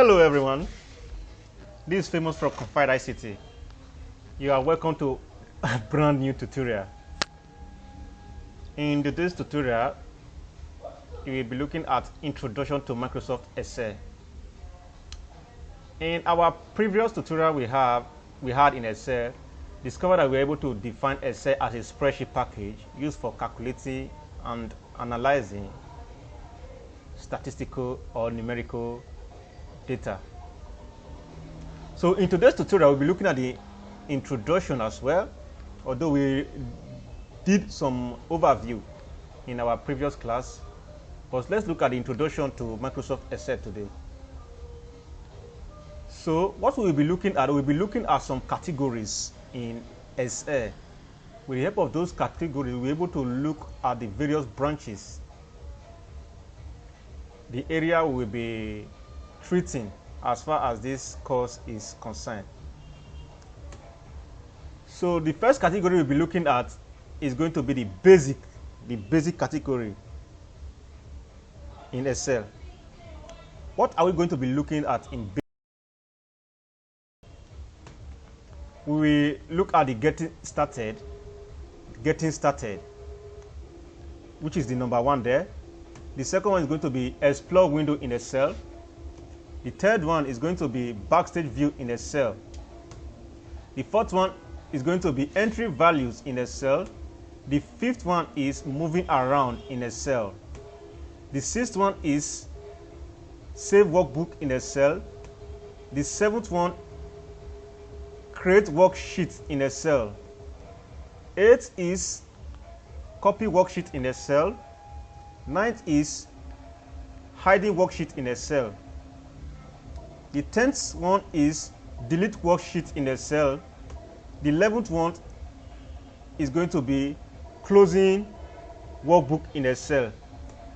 Hello everyone, this is famous from Confide I.C.T. You are welcome to a brand new tutorial. In today's tutorial, you will be looking at Introduction to Microsoft Excel. In our previous tutorial we had in Excel, discovered that we were able to define Excel as a spreadsheet package used for calculating and analyzing statistical or numerical data. So in today's tutorial, we'll be looking at the introduction as well, although we did some overview in our previous class. But let's look at the introduction to Microsoft Excel today. So what we'll be looking at some categories in Excel. With the help of those categories, we'll be able to look at the various branches, the area we will be treating as far as this course is concerned. So the first category we'll be looking at is going to be the basic category in Excel. What are we going to be looking at in basic? We will look at the getting started, which is the number one there. The second one is going to be explore window in Excel. The third one is going to be backstage view in Excel. The fourth one is going to be entry values in Excel. The fifth one is moving around in Excel. The sixth one is save workbook in Excel. The seventh one, create worksheet in Excel. Eighth is copy worksheet in Excel. Ninth is hiding worksheet in Excel. The 10th one is delete worksheet in Excel. The 11th one is going to be closing workbook in Excel.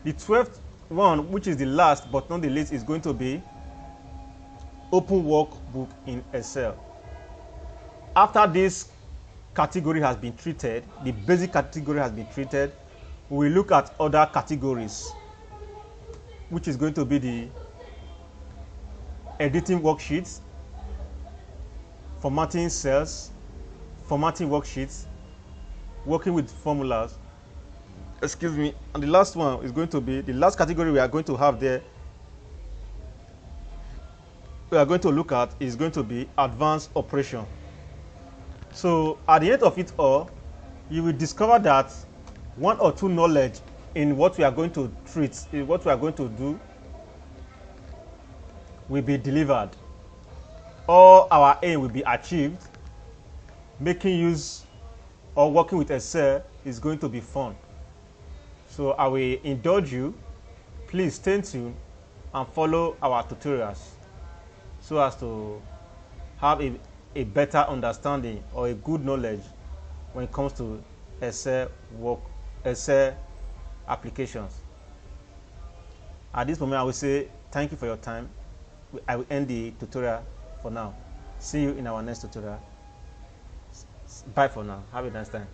The 12th one, which is the last but not the least, is going to be open workbook in Excel. After this category has been treated, the basic category has been treated, we will look at other categories, which is going to be the editing worksheets, formatting cells, formatting worksheets, working with formulas. Excuse me. And the last one is going to be the last category we are going to have there. We are going to look at is going to be advanced operation. So at the end of it all, you will discover that one or two knowledge in what we are going to treat, in what we are going to do, will be delivered. All our aim will be achieved. Making use or working with Excel is going to be fun. So I will indulge you. Please stay tuned and follow our tutorials so as to have a better understanding or a good knowledge when it comes to Excel applications. At this moment, I will say thank you for your time. I will end the tutorial for now. See you in our next tutorial. Bye for now. Have a nice time.